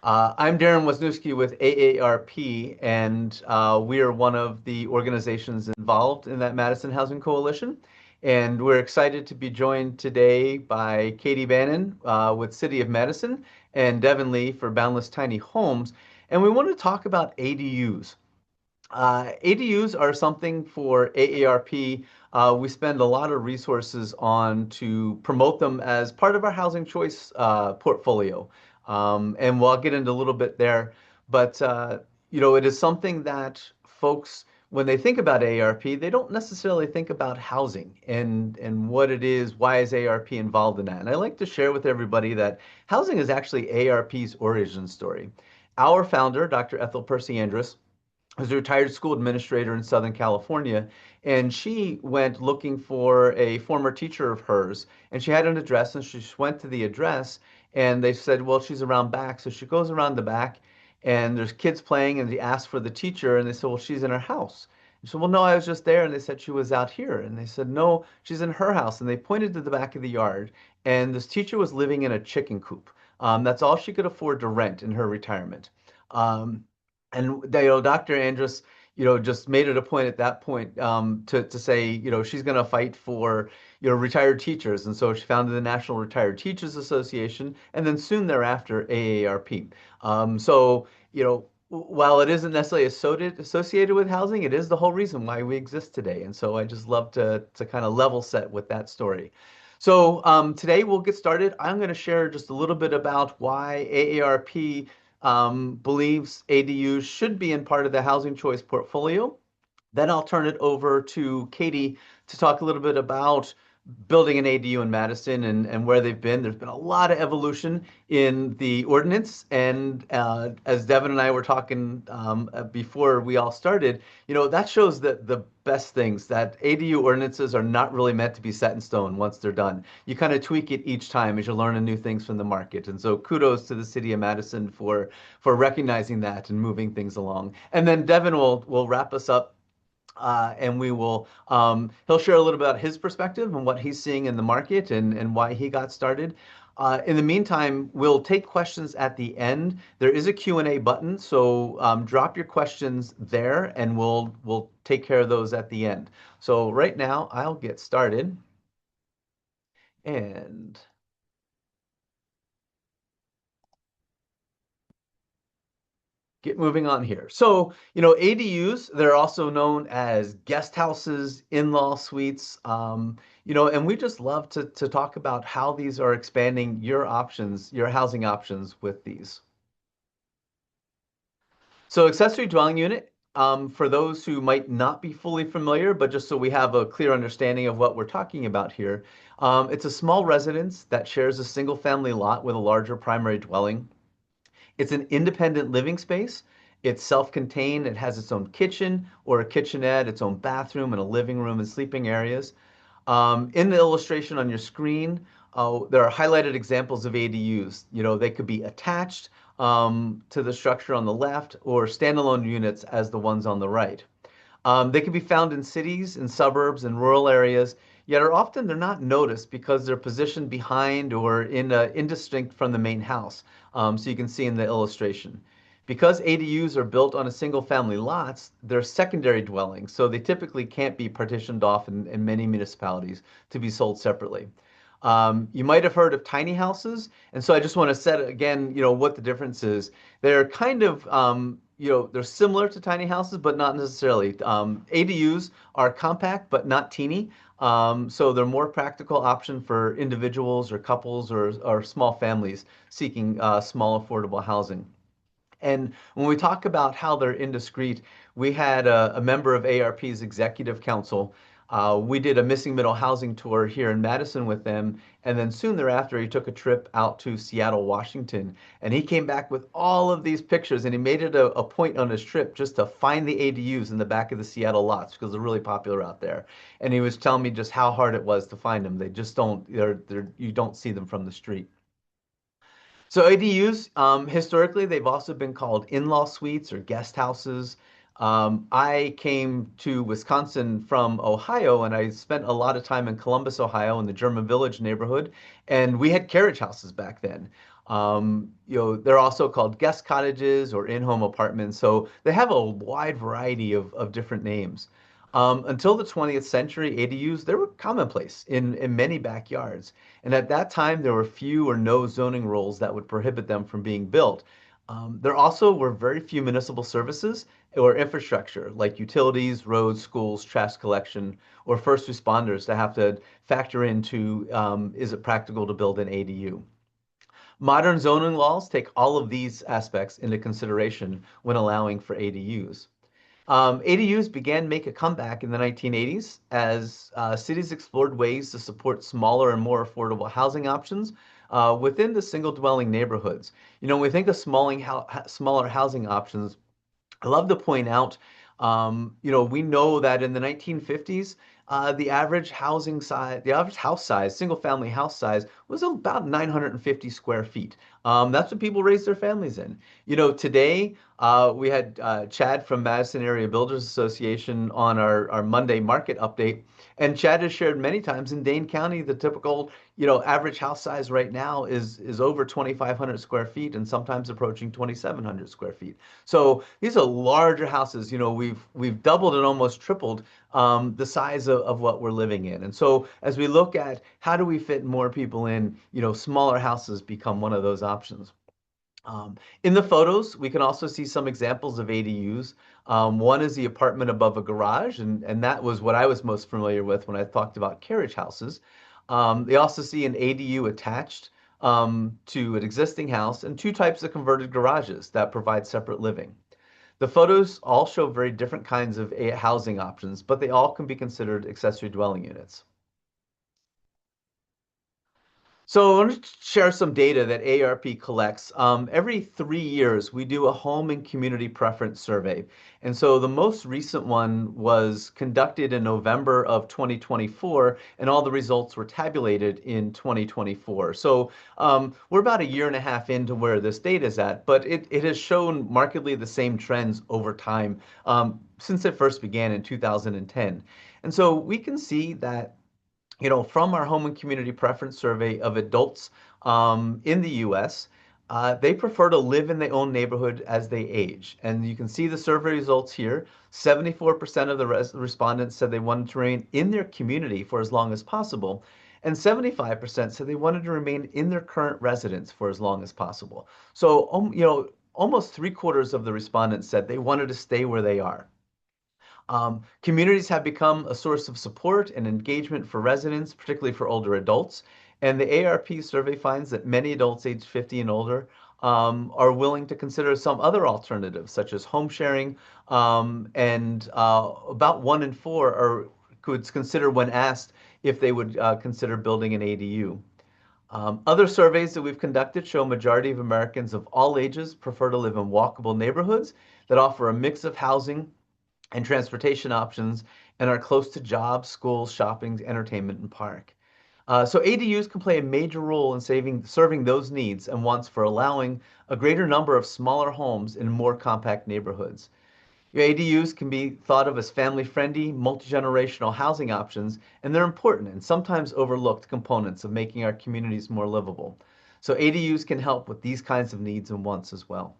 I'm Darrin Wasniewski with AARP, and we are one of the organizations involved in that Madison Housing Coalition. And we're excited to be joined today by Katie Bannon with City of Madison and Devin Lee for Boundless Tiny Homes. And we want to talk about ADUs. ADUs are something for AARP. We spend a lot of resources on to promote them as part of our housing choice portfolio. And we'll get into a little bit there. But, it is something that folks, when they think about AARP, they don't necessarily think about housing and what it is, why is AARP involved in that? And I like to share with everybody that housing is actually AARP's origin story. Our founder, Dr. Ethel Percy-Andrus, was a retired school administrator in Southern California, and she went looking for a former teacher of hers, and she had an address, and she went to the address, and they said, well, she's around back. So she goes around the back, and there's kids playing, and they asked for the teacher, and they said, well, she's in her house. And she said, well, no, I was just there, and they said she was out here. And they said, no, she's in her house. And they pointed to the back of the yard, and this teacher was living in a chicken coop. That's all she could afford to rent in her retirement. Um, and Dr. Andrus, just made it a point at that point to say, she's going to fight for, retired teachers. And so she founded the National Retired Teachers Association, and then soon thereafter, AARP. While it isn't necessarily associated with housing, it is the whole reason why we exist today. And so I just love to kind of level set with that story. So today we'll get started. I'm going to share just a little bit about why AARP believes ADUs should be in part of the housing choice portfolio. Then I'll turn it over to Katie to talk a little bit about building an ADU in Madison and where they've been. There's been a lot of evolution in the ordinance. And as Devin and I were talking before we all started, that shows that the best things that ADU ordinances are not really meant to be set in stone once they're done. You kind of tweak it each time as you're learning new things from the market. And so kudos to the city of Madison for recognizing that and moving things along. And then Devin will wrap us up and he'll share a little about his perspective and what he's seeing in the market and why he got started. In the meantime, we'll take questions at the end. There is a Q&A button, so drop your questions there and we'll take care of those at the end. So right now, I'll get started. And get moving on here. So, ADUs, they're also known as guest houses, in-law suites, and we just love to talk about how these are expanding your options, your housing options with these. So accessory dwelling unit, for those who might not be fully familiar, but just so we have a clear understanding of what we're talking about here, it's a small residence that shares a single family lot with a larger primary dwelling. It's an independent living space. It's self-contained. It has its own kitchen or a kitchenette, its own bathroom and a living room and sleeping areas. In the illustration on your screen, there are highlighted examples of ADUs. They could be attached to the structure on the left or standalone units as the ones on the right. They can be found in cities, in suburbs, and rural areas, yet are often they're not noticed because they're positioned behind or indistinct from the main house. So you can see in the illustration. Because ADUs are built on a single family lots, they're secondary dwellings, so they typically can't be partitioned off in many municipalities to be sold separately. You might have heard of tiny houses, and so I just want to set again, what the difference is. They're kind of, they're similar to tiny houses, but not necessarily. ADUs are compact, but not teeny. So they're more practical option for individuals or couples or small families seeking small affordable housing. And when we talk about how they're indiscreet, we had a member of ARP's executive council. We did a missing middle housing tour here in Madison with them, and then soon thereafter, he took a trip out to Seattle, Washington, and he came back with all of these pictures, and he made it a point on his trip just to find the ADUs in the back of the Seattle lots because they're really popular out there. And he was telling me just how hard it was to find them. They just don't, you don't see them from the street. So ADUs, historically, they've also been called in-law suites or guest houses. I came to Wisconsin from Ohio, and I spent a lot of time in Columbus, Ohio, in the German Village neighborhood, and we had carriage houses back then. They're also called guest cottages or in-home apartments. So they have a wide variety of different names. Until the 20th century, ADUs, they were commonplace in many backyards. And at that time, there were few or no zoning rules that would prohibit them from being built. There also were very few municipal services or infrastructure like utilities, roads, schools, trash collection, or first responders to have to factor into is it practical to build an ADU. Modern zoning laws take all of these aspects into consideration when allowing for ADUs. ADUs began to make a comeback in the 1980s as cities explored ways to support smaller and more affordable housing options within the single dwelling neighborhoods. When we think of smaller housing options, I love to point out, we know that in the 1950s, the average house size, single family house size was about 950 square feet. That's what people raised their families in. Today, we had Chad from Madison Area Builders Association on our Monday market update. And Chad has shared many times in Dane County, the typical, average house size right now is over 2,500 square feet and sometimes approaching 2,700 square feet. So these are larger houses. We've doubled and almost tripled the size of what we're living in. And so as we look at how do we fit more people in, smaller houses become one of those options. In the photos, we can also see some examples of ADUs. One is the apartment above a garage, and that was what I was most familiar with when I talked about carriage houses. They also see an ADU attached to an existing house and two types of converted garages that provide separate living. The photos all show very different kinds of housing options, but they all can be considered accessory dwelling units. So I want to share some data that AARP collects. Every 3 years, we do a home and community preference survey. And so the most recent one was conducted in November of 2024, and all the results were tabulated in 2024. So we're about a year and a half into where this data is at, but it has shown markedly the same trends over time since it first began in 2010. And so we can see that from our home and community preference survey of adults in the US, they prefer to live in their own neighborhood as they age. And you can see the survey results here. 74% of the respondents said they wanted to remain in their community for as long as possible. And 75% said they wanted to remain in their current residence for as long as possible. So, almost 3/4 of the respondents said they wanted to stay where they are. Communities have become a source of support and engagement for residents, particularly for older adults. And the AARP survey finds that many adults aged 50 and older are willing to consider some other alternatives, such as home sharing. And about 1 in 4 could consider when asked if they would consider building an ADU. Other surveys that we've conducted show a majority of Americans of all ages prefer to live in walkable neighborhoods that offer a mix of housing and transportation options and are close to jobs, schools, shopping, entertainment, and park. So ADUs can play a major role in serving those needs and wants for allowing a greater number of smaller homes in more compact neighborhoods. ADUs can be thought of as family-friendly, multi-generational housing options, and they're important and sometimes overlooked components of making our communities more livable. So ADUs can help with these kinds of needs and wants as well.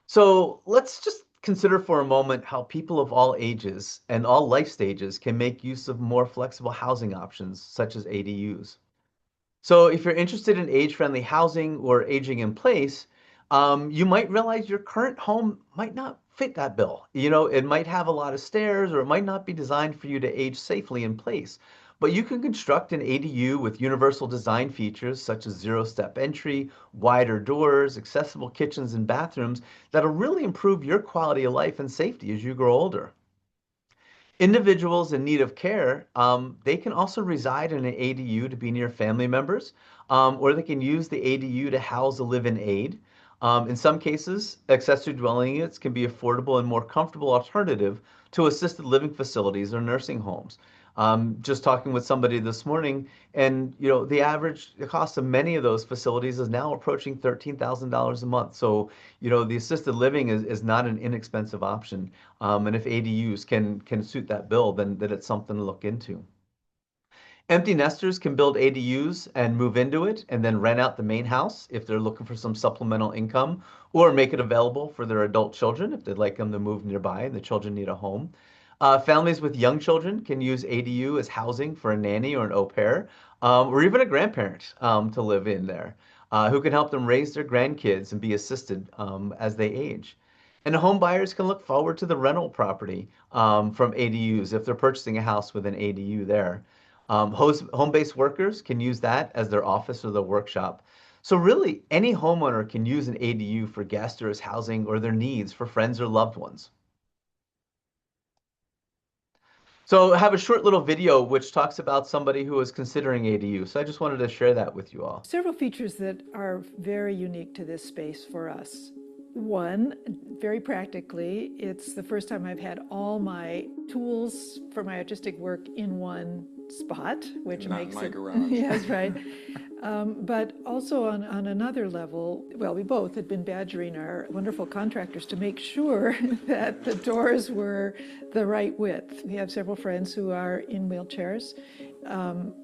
So let's just consider for a moment how people of all ages and all life stages can make use of more flexible housing options, such as ADUs. So if you're interested in age-friendly housing or aging in place, you might realize your current home might not fit that bill. It might have a lot of stairs or it might not be designed for you to age safely in place. But you can construct an ADU with universal design features such as zero-step entry, wider doors, accessible kitchens and bathrooms that'll really improve your quality of life and safety as you grow older. Individuals in need of care, they can also reside in an ADU to be near family members, or they can use the ADU to house a live-in aid. In some cases, accessory dwelling units can be affordable and more comfortable alternative to assisted living facilities or nursing homes. Just talking with somebody this morning, and the cost of many of those facilities is now approaching $13,000 a month. So, the assisted living is not an inexpensive option. And if ADUs can suit that bill, then it's something to look into. Empty nesters can build ADUs and move into it and then rent out the main house if they're looking for some supplemental income, or make it available for their adult children if they'd like them to move nearby and the children need a home. Families with young children can use ADU as housing for a nanny or an au pair, or even a grandparent to live in there, who can help them raise their grandkids and be assisted as they age. And home buyers can look forward to the rental property from ADUs if they're purchasing a house with an ADU there. Home-based workers can use that as their office or their workshop. So really, any homeowner can use an ADU for guests or as housing or their needs for friends or loved ones. So I have a short little video which talks about somebody who is considering ADU. So I just wanted to share that with you all. Several features that are very unique to this space for us. One, very practically, it's the first time I've had all my tools for my artistic work in one spot, which Not makes in my it. garage. Yes, right. But also on another level, well, we both had been badgering our wonderful contractors to make sure that the doors were the right width. We have several friends who are in wheelchairs.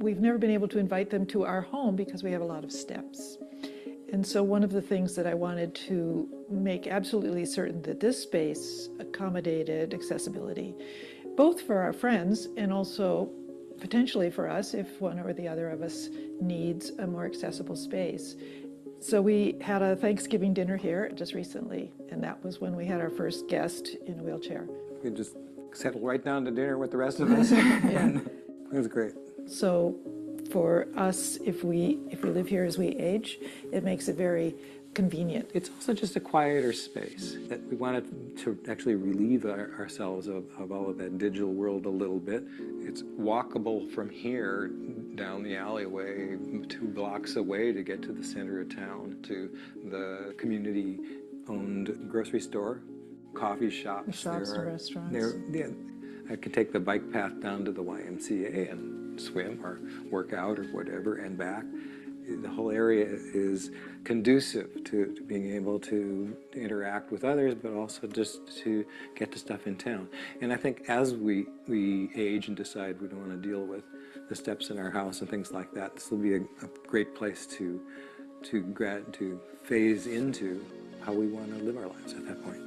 We've never been able to invite them to our home because we have a lot of steps. And so one of the things that I wanted to make absolutely certain that this space accommodated accessibility, both for our friends and also potentially for us if one or the other of us needs a more accessible space. So we had a Thanksgiving dinner here just recently, and that was when we had our first guest in a wheelchair. We just settled right down to dinner with the rest of us. Yeah. It was great. So for us, if we live here as we age, it makes it very convenient. It's also just a quieter space that we wanted to actually relieve ourselves of all of that digital world a little bit. It's walkable from here down the alleyway 2 blocks away to get to the center of town, to the community-owned grocery store, coffee shops. Shops and restaurants. I could take the bike path down to the YMCA and swim or work out or whatever and back. The whole area is conducive to being able to interact with others, but also just to get to stuff in town. And I think as we age and decide we don't want to deal with the steps in our house and things like that, this will be a great place to phase into how we want to live our lives at that point.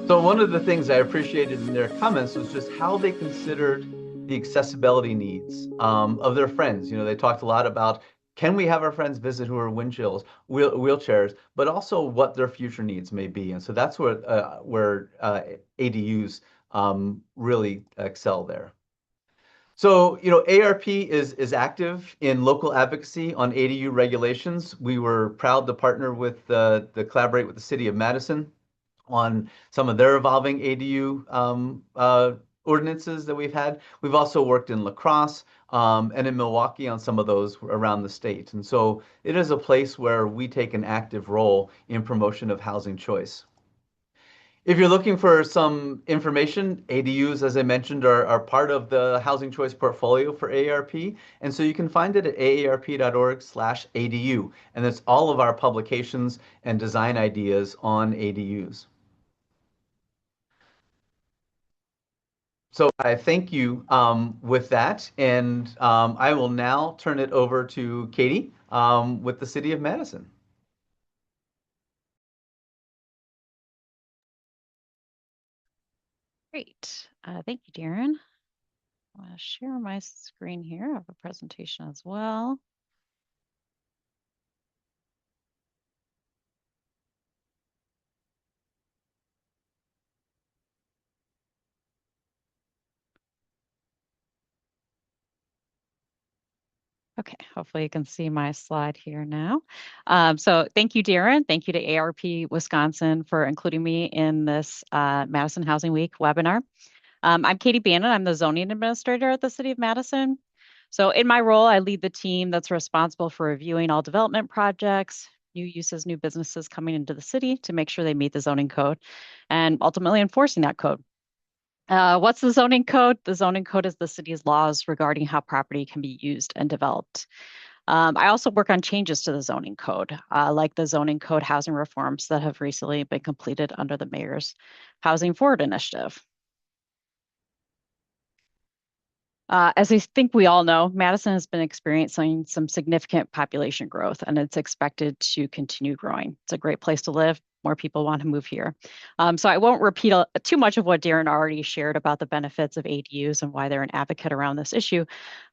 So one of the things I appreciated in their comments was just how they considered the accessibility needs of their friends. You know, they talked a lot about, can we have our friends visit who are wheelchairs, but also what their future needs may be. And so that's where ADUs really excel there. So, you know, AARP is active in local advocacy on ADU regulations. We were proud to partner with collaborate with the city of Madison on some of their evolving ADU ordinances that we've had. We've also worked in La Crosse and in Milwaukee on some of those around the state. And so it is a place where we take an active role in promotion of housing choice. If you're looking for some information, ADUs, as I mentioned, are part of the Housing Choice portfolio for AARP. And so you can find it at aarp.org/ADU. And that's all of our publications and design ideas on ADUs. So I thank you with that. And I will now turn it over to Katie with the City of Madison. Great. Thank you, Darrin. I'm going to share my screen here. I have a presentation as well. Okay, hopefully you can see my slide here now. So thank you, Darrin. Thank you to AARP Wisconsin for including me in this Madison Housing Week webinar. I'm Katie Bannon. I'm the zoning administrator at the City of Madison. So in my role, I lead the team that's responsible for reviewing all development projects, new uses, new businesses coming into the city to make sure they meet the zoning code and ultimately enforcing that code. What's the zoning code? The zoning code is the city's laws regarding how property can be used and developed. I also work on changes to the zoning code, like the zoning code housing reforms that have recently been completed under the mayor's Housing Forward initiative. As I think we all know, Madison has been experiencing some significant population growth, and it's expected to continue growing. It's a great place to live. More people want to move here. So I won't repeat too much of what Darrin already shared about the benefits of ADUs and why they're an advocate around this issue.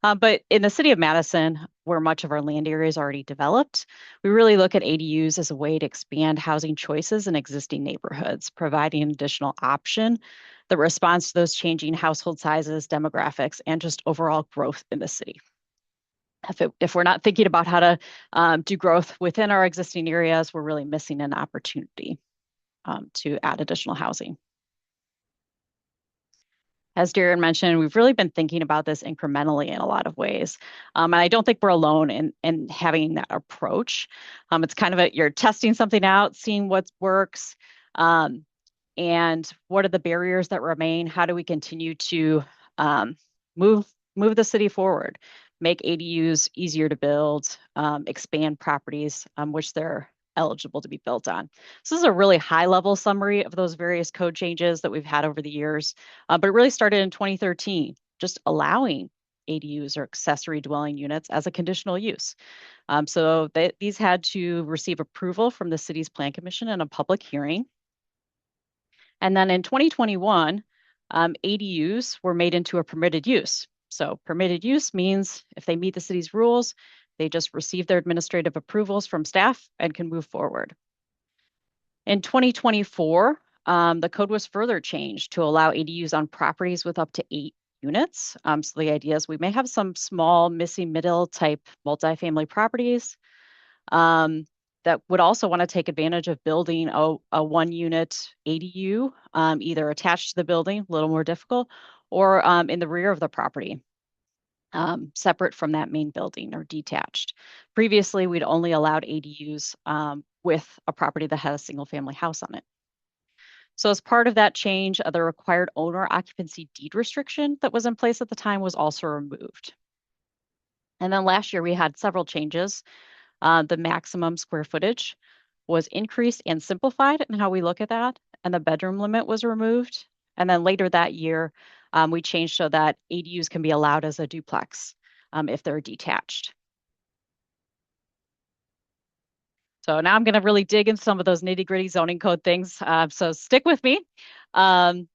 But in the city of Madison, where much of our land area is already developed, we really look at ADUs as a way to expand housing choices in existing neighborhoods, providing an additional option that responds to those changing household sizes, demographics, and just overall growth in the city. If we're not thinking about how to do growth within our existing areas, we're really missing an opportunity to add additional housing. As Darrin mentioned, we've really been thinking about this incrementally in a lot of ways. And I don't think we're alone in having that approach. It's kind of you're testing something out, seeing what works, and what are the barriers that remain? How do we continue to move the city forward, make ADUs easier to build, expand properties which they're eligible to be built on. So this is a really high-level summary of those various code changes that we've had over the years, but it really started in 2013, just allowing ADUs or accessory dwelling units as a conditional use. So these had to receive approval from the city's plan commission in a public hearing. And then in 2021, ADUs were made into a permitted use. So permitted use means if they meet the city's rules, they just receive their administrative approvals from staff and can move forward. In 2024, the code was further changed to allow ADUs on properties with up to 8 units. So the idea is we may have some small missing middle type multifamily properties that would also want to take advantage of building a 1-unit ADU, either attached to the building, a little more difficult, or in the rear of the property, separate from that main building or detached. Previously, we'd only allowed ADUs with a property that had a single family house on it. So as part of that change, the required owner occupancy deed restriction that was in place at the time was also removed. And then last year we had several changes. The maximum square footage was increased and simplified in how we look at that, and the bedroom limit was removed. And then later that year, we changed so that ADUs can be allowed as a duplex if they're detached. So now I'm going to really dig into some of those nitty-gritty zoning code things. So stick with me. As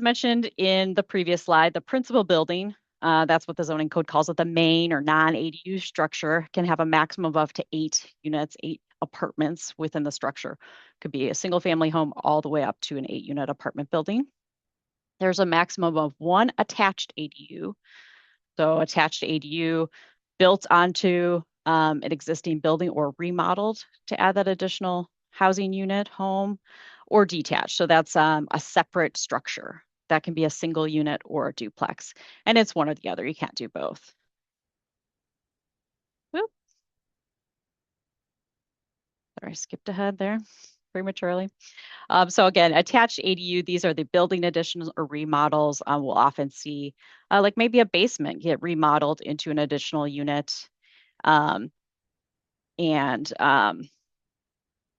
mentioned in the previous slide, the principal building, that's what the zoning code calls it, the main or non-ADU structure can have a maximum of up to 8 units, 8 apartments within the structure. Could be a single family home all the way up to an 8-unit apartment building. There's a maximum of 1 attached ADU. So attached ADU built onto an existing building or remodeled to add that additional housing unit, home, or detached. So that's a separate structure. That can be a single unit or a duplex. And it's one or the other. You can't do both. Whoop. Sorry, I skipped ahead there prematurely. So again, attached ADU, these are the building additions or remodels. We'll often see like maybe a basement get remodeled into an additional unit. And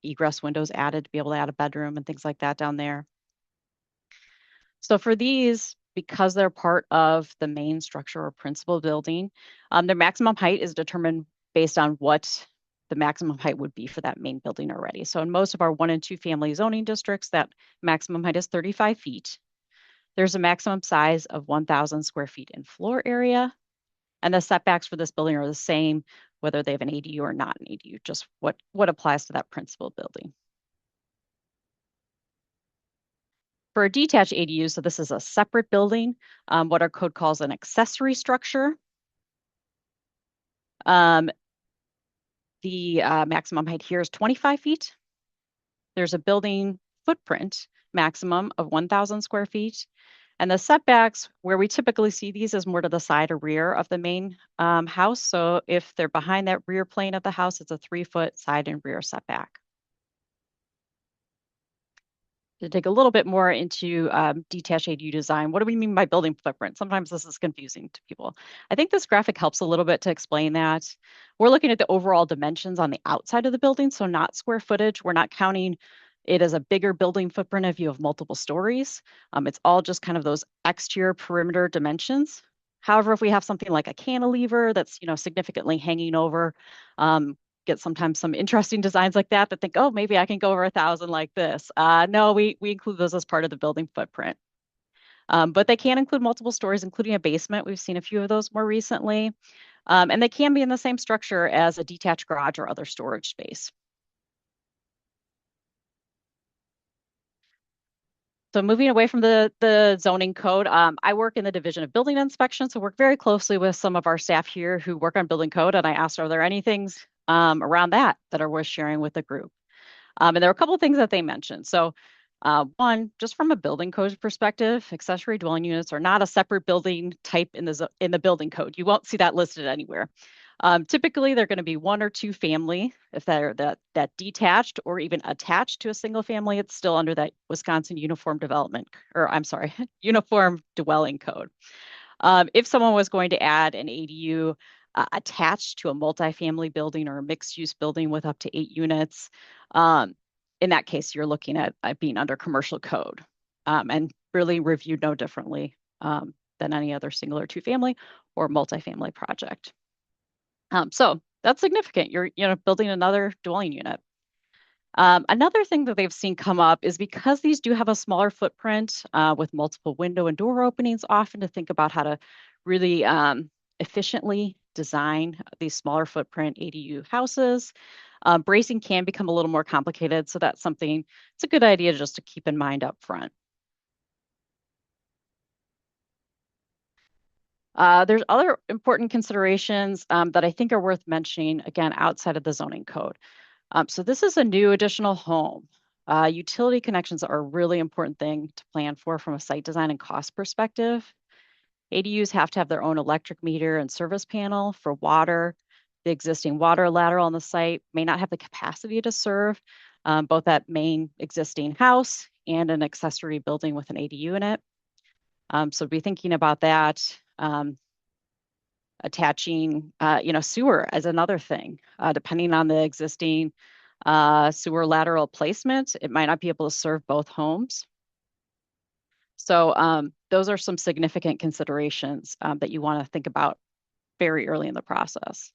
egress windows added to be able to add a bedroom and things like that down there. So for these, because they're part of the main structure or principal building, their maximum height is determined based on what the maximum height would be for that main building already. So in most of our 1 and 2 family zoning districts, that maximum height is 35 feet. There's a maximum size of 1,000 square feet in floor area. And the setbacks for this building are the same, whether they have an ADU or not an ADU, just what applies to that principal building. For a detached ADU, so this is a separate building, what our code calls an accessory structure. The maximum height here is 25 feet. There's a building footprint maximum of 1,000 square feet. And the setbacks, where we typically see these, is more to the side or rear of the main house. So if they're behind that rear plane of the house, it's a 3-foot side and rear setback. To dig a little bit more into detached ADU design, what do we mean by building footprint? Sometimes this is confusing to people. I think this graphic helps a little bit to explain that. We're looking at the overall dimensions on the outside of the building, so not square footage. We're not counting it as a bigger building footprint if you have multiple stories. It's all just kind of those exterior perimeter dimensions. However, if we have something like a cantilever that's, significantly hanging over, get sometimes some interesting designs like that think, oh, maybe I can go over 1,000 like this. No, we include those as part of the building footprint. But they can include multiple stories, including a basement. We've seen a few of those more recently. And they can be in the same structure as a detached garage or other storage space. So moving away from the zoning code, I work in the Division of Building Inspection, so work very closely with some of our staff here who work on building code. And I asked, are there any things around that are worth sharing with the group? And there were a couple of things that they mentioned. So one, just from a building code perspective, accessory dwelling units are not a separate building type in the building code. You won't see that listed anywhere. Typically, they're going to be one or two family. If they're that detached or even attached to a single family, it's still under that Wisconsin Uniform Development, or I'm sorry, Uniform Dwelling Code. If someone was going to add an ADU attached to a multifamily building or a mixed-use building with up to 8 units, in that case, you're looking at being under commercial code and really reviewed no differently than any other single or two family or multifamily project. So that's significant. You're building another dwelling unit. Another thing that they've seen come up is because these do have a smaller footprint with multiple window and door openings, often to think about how to really efficiently design these smaller footprint ADU houses. Bracing can become a little more complicated, so that's something, it's a good idea just to keep in mind up front. There's other important considerations that I think are worth mentioning, again, outside of the zoning code. So this is a new additional home. Utility connections are a really important thing to plan for from a site design and cost perspective. ADUs have to have their own electric meter and service panel for water. The existing water lateral on the site may not have the capacity to serve both that main existing house and an accessory building with an ADU in it. So be thinking about that. Attaching, sewer as another thing. Depending on the existing sewer lateral placement, it might not be able to serve both homes. So those are some significant considerations that you want to think about very early in the process.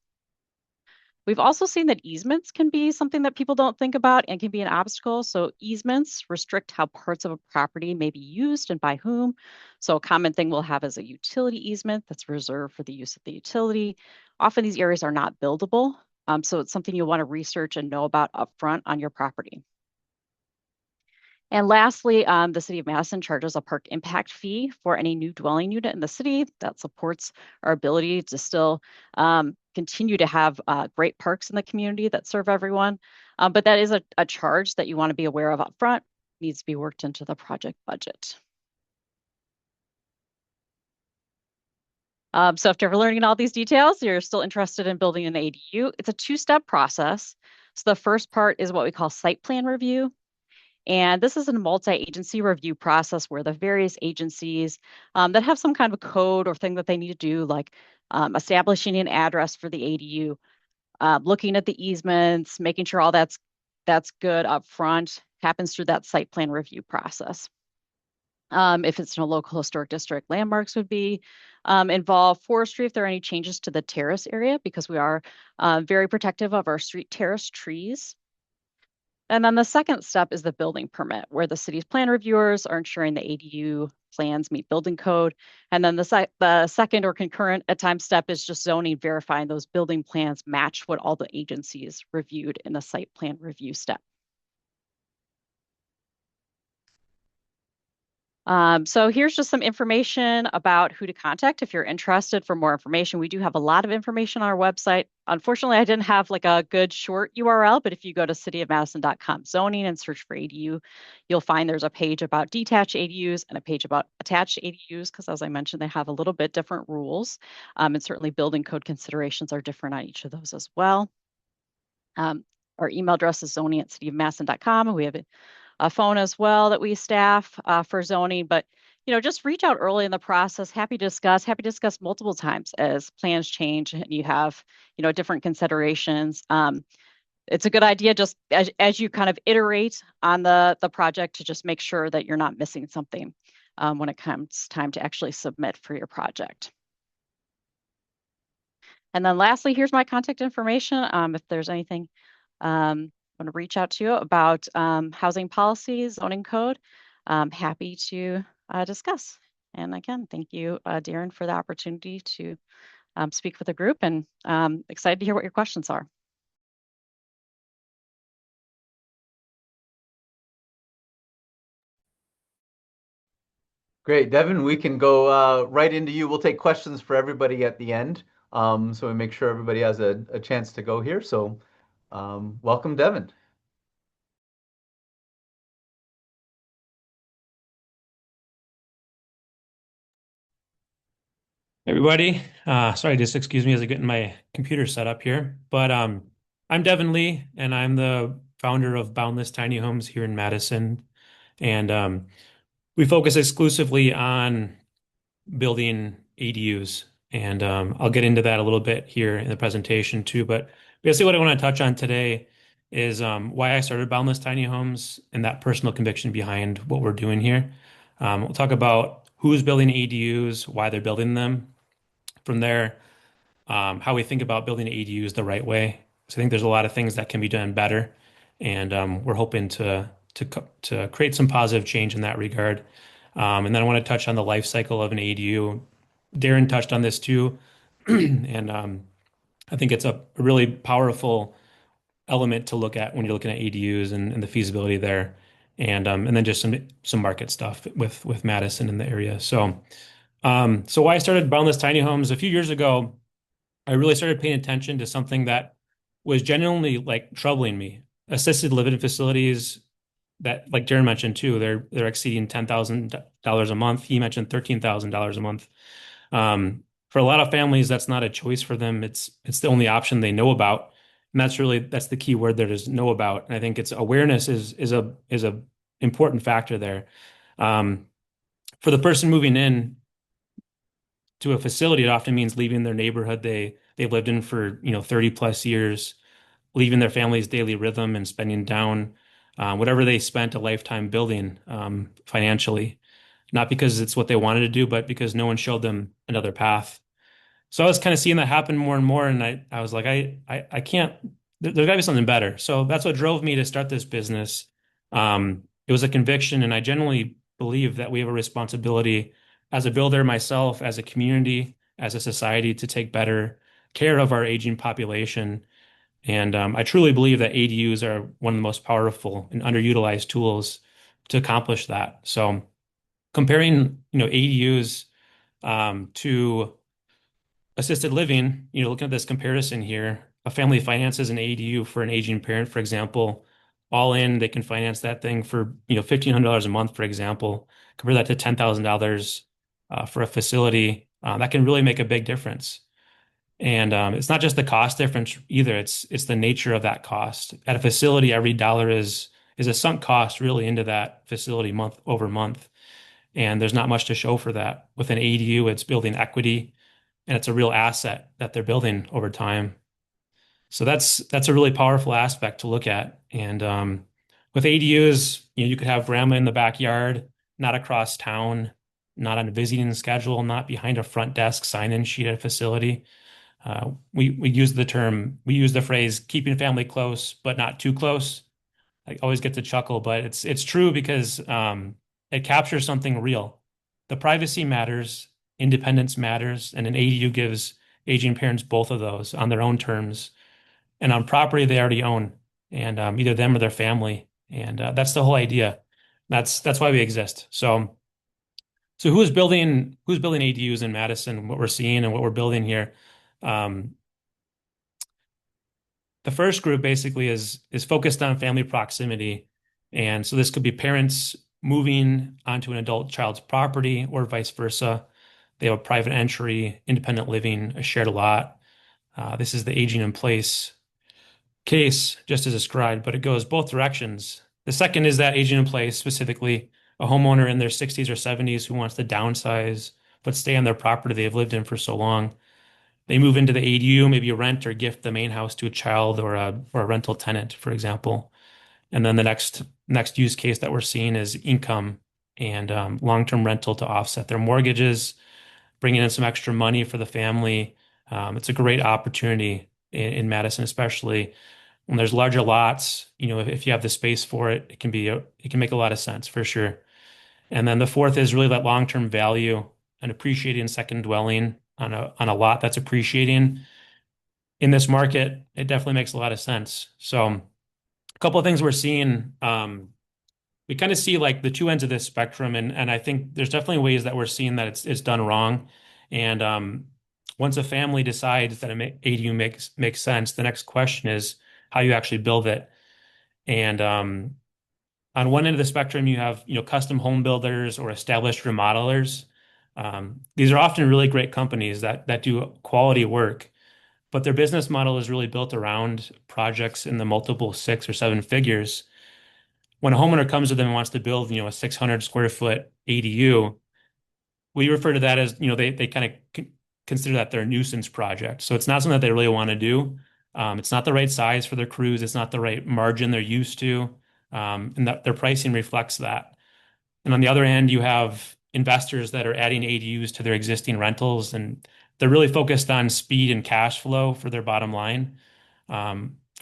We've also seen that easements can be something that people don't think about and can be an obstacle. So easements restrict how parts of a property may be used and by whom. So a common thing we'll have is a utility easement that's reserved for the use of the utility. Often these areas are not buildable. So it's something you'll want to research and know about upfront on your property. And lastly, the City of Madison charges a park impact fee for any new dwelling unit in the city. That supports our ability to still continue to have great parks in the community that serve everyone. But that is a charge that you want to be aware of upfront, needs to be worked into the project budget. So after learning all these details, you're still interested in building an ADU. It's a two-step process. So the first part is what we call site plan review. And this is a multi-agency review process where the various agencies that have some kind of a code or thing that they need to do, like establishing an address for the ADU, looking at the easements, making sure all that's good up front, happens through that site plan review process. If it's in a local historic district, landmarks would be involved. Forestry, if there are any changes to the terrace area, because we are very protective of our street terrace trees. And then the second step is the building permit, where the city's plan reviewers are ensuring the ADU plans meet building code. And then the second or concurrent at times step is just zoning, verifying those building plans match what all the agencies reviewed in the site plan review step. So here's just some information about who to contact if you're interested for more information. We do have a lot of information on our website. Unfortunately, I didn't have like a good short URL, but if you go to cityofmadison.com zoning and search for ADU, you'll find there's a page about detached ADUs and a page about attached ADUs, because as I mentioned, they have a little bit different rules. And certainly building code considerations are different on each of those as well. Our email address is zoning@cityofmadison.com, and we have a phone as well that we staff for zoning. But just reach out early in the process. Happy to discuss multiple times as plans change and you have different considerations. It's a good idea just as you kind of iterate on the project to just make sure that you're not missing something when it comes time to actually submit for your project. And then lastly, here's my contact information. If there's anything want to reach out to you about housing policies, zoning code, happy to discuss. And again, thank you, Darrin, for the opportunity to speak with the group, and excited to hear what your questions are. Great, Devin, we can go right into you. We'll take questions for everybody at the end, so we make sure everybody has a chance to go here. So welcome, Devin. Everybody, sorry, just excuse me as I get my computer set up here. But I'm Devin Lee, and I'm the founder of Boundless Tiny Homes here in Madison. And we focus exclusively on building ADUs. And I'll get into that a little bit here in the presentation too. But basically, what I want to touch on today is why I started Boundless Tiny Homes and that personal conviction behind what we're doing here. We'll talk about who's building ADUs, why they're building them. From there, how we think about building ADUs the right way. So I think there's a lot of things that can be done better, and we're hoping to create some positive change in that regard. And then I want to touch on the life cycle of an ADU. Darrin touched on this too, and I think it's a really powerful element to look at when you're looking at ADUs and the feasibility there, and then just some market stuff with Madison in the area. So why I started Boundless Tiny Homes a few years ago, I really started paying attention to something that was genuinely like troubling me. Assisted living facilities that, like Darrin mentioned too, they're exceeding $10,000 a month. He mentioned $13,000 a month. For a lot of families, that's not a choice for them. It's the only option they know about, and that's the key word there is know about. And I think it's awareness is a important factor there. For the person moving in to a facility, it often means leaving their neighborhood they've lived in for 30 plus years, leaving their family's daily rhythm and spending down whatever they spent a lifetime building financially, not because it's what they wanted to do, but because no one showed them another path. So I was kind of seeing that happen more and more, and I was like, I can't. There's got to be something better. So that's what drove me to start this business. It was a conviction, and I genuinely believe that we have a responsibility as a builder, myself, as a community, as a society, to take better care of our aging population. And I truly believe that ADUs are one of the most powerful and underutilized tools to accomplish that. So comparing, ADUs to assisted living, looking at this comparison here, a family finances an ADU for an aging parent, for example, all in, they can finance that thing for, $1,500 a month, for example. Compare that to $10,000 for a facility. That can really make a big difference. And it's not just the cost difference either. It's the nature of that cost. At a facility, every dollar is a sunk cost really into that facility month over month. And there's not much to show for that. With an ADU, it's building equity, and it's a real asset that they're building over time. So that's a really powerful aspect to look at. And with ADUs, you could have grandma in the backyard, not across town, not on a visiting schedule, not behind a front desk sign-in sheet at a facility. We use the phrase keeping family close, but not too close. I always get to chuckle, but it's true because it captures something real. The privacy matters, independence matters, and an ADU gives aging parents both of those on their own terms and on property they already own, and either them or their family. And that's the whole idea. That's why we exist. So who's building ADUs in Madison? What we're seeing and what we're building here. The first group basically is focused on family proximity. And so this could be parents moving onto an adult child's property or vice versa. They have a private entry, independent living, a shared lot. This is the aging in place case, just as described, but it goes both directions. The second is that aging in place, specifically a homeowner in their 60s or 70s who wants to downsize but stay on their property they've lived in for so long. They move into the ADU, maybe rent or gift the main house to a child or a rental tenant, for example. And then the next use case that we're seeing is income and long-term rental to offset their mortgages, bringing in some extra money for the family, It's a great opportunity in Madison, especially when there's larger lots. If you have the space for it, it can make a lot of sense for sure. And then the fourth is really that long-term value and appreciating second dwelling on a lot that's appreciating in this market. It definitely makes a lot of sense. So a couple of things we're seeing. We kind of see like the two ends of this spectrum, and I think there's definitely ways that we're seeing that it's done wrong. And once a family decides that ADU makes sense, the next question is how you actually build it. And on one end of the spectrum, you have custom home builders or established remodelers. These are often really great companies that do quality work, but their business model is really built around projects in the multiple six or seven figures. When a homeowner comes to them and wants to build, a 600 square foot ADU, we refer to that as, they kind of consider that their nuisance project. So it's not something that they really want to do. It's not the right size for their crews. It's not the right margin they're used to. And that their pricing reflects that. And on the other hand, you have investors that are adding ADUs to their existing rentals, and they're really focused on speed and cash flow for their bottom line.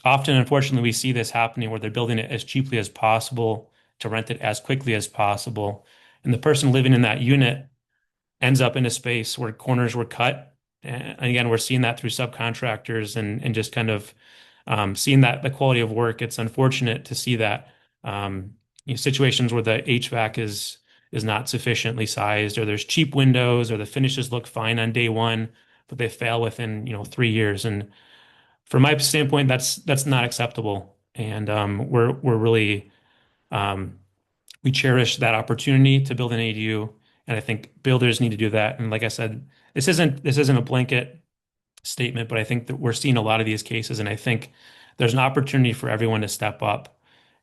Often, unfortunately, we see this happening where they're building it as cheaply as possible to rent it as quickly as possible. And the person living in that unit ends up in a space where corners were cut. And again, we're seeing that through subcontractors and just kind of seeing that the quality of work. It's unfortunate to see that situations where the HVAC is not sufficiently sized, or there's cheap windows, or the finishes look fine on day one, but they fail within 3 years. And from my standpoint, that's not acceptable. And we're really we cherish that opportunity to build an ADU, and I think builders need to do that. And like I said, this isn't a blanket statement, but I think that we're seeing a lot of these cases, and I think there's an opportunity for everyone to step up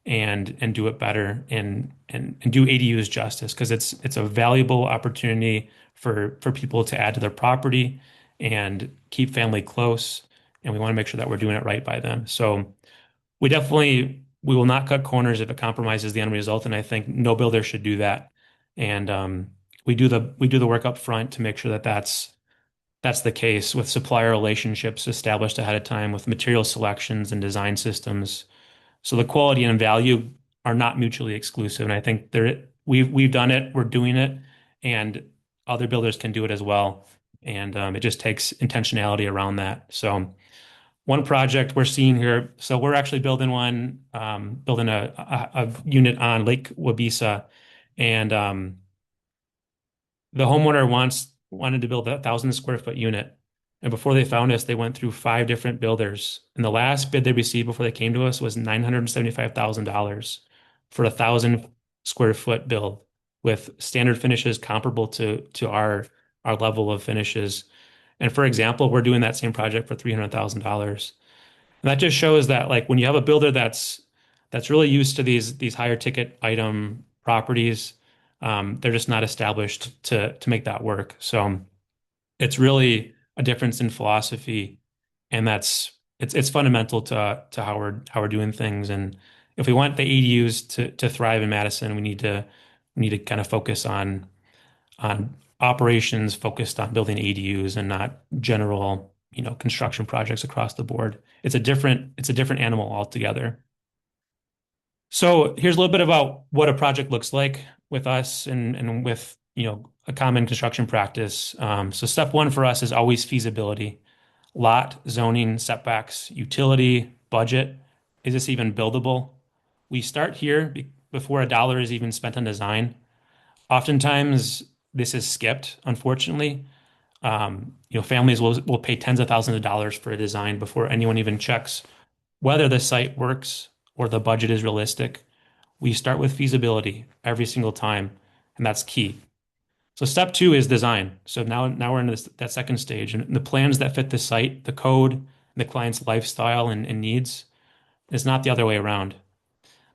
and do it better and do ADUs justice, because it's a valuable opportunity for people to add to their property and keep family close, and we want to make sure that we're doing it right by them. So we will not cut corners if it compromises the end result, and I think no builder should do that. And we do the work up front to make sure that that's the case, with supplier relationships established ahead of time, with material selections and design systems. So the quality and value are not mutually exclusive. And I think we've done it, we're doing it, and other builders can do it as well. And it just takes intentionality around that. So one project we're seeing here, so we're actually building a unit on Lake Wabisa, and the homeowner wanted to build a 1,000 square foot unit. And before they found us, they went through 5 different builders. And the last bid they received before they came to us was $975,000 for a 1,000 square foot build, with standard finishes comparable to our level of finishes. And for example, we're doing that same project for $300,000. And that just shows that, like, when you have a builder that's really used to these higher ticket item properties, they're just not established to make that work. So it's really a difference in philosophy, and it's fundamental to how we're doing things. And if we want the ADUs to thrive in Madison, we need to kind of focus on operations focused on building ADUs and not general construction projects across the board. It's a different animal altogether. So here's a little bit about what a project looks like with us and with a common construction practice. So step one for us is always feasibility: lot, zoning, setbacks, utility, budget. Is this even buildable? We start here before a dollar is even spent on design. Oftentimes, this is skipped, unfortunately. Families will pay tens of thousands of dollars for a design before anyone even checks whether the site works or the budget is realistic. We start with feasibility every single time, and that's key. So step two is design. So now we're in that second stage, and the plans that fit the site, the code, the client's lifestyle and needs. It's not the other way around.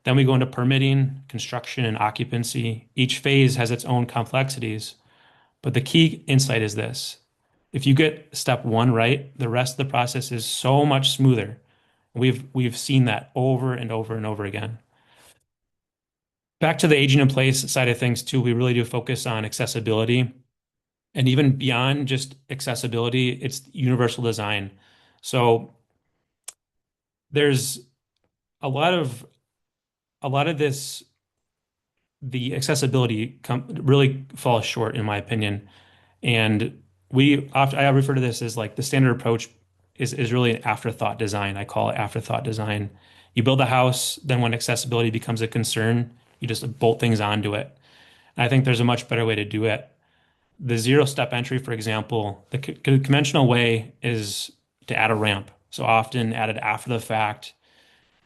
Then we go into permitting, construction, and occupancy. Each phase has its own complexities, but the key insight is this: if you get step one right, the rest of the process is so much smoother. We've seen that over and over and over again. Back to the aging in place side of things too, we really do focus on accessibility. And even beyond just accessibility, it's universal design. So there's a lot of this, the accessibility really falls short in my opinion. And I refer to this as like the standard approach is really an afterthought design. I call it afterthought design. You build a house, then when accessibility becomes a concern, you just bolt things onto it. And I think there's a much better way to do it. The zero step entry, for example, the conventional way is to add a ramp. So often added after the fact.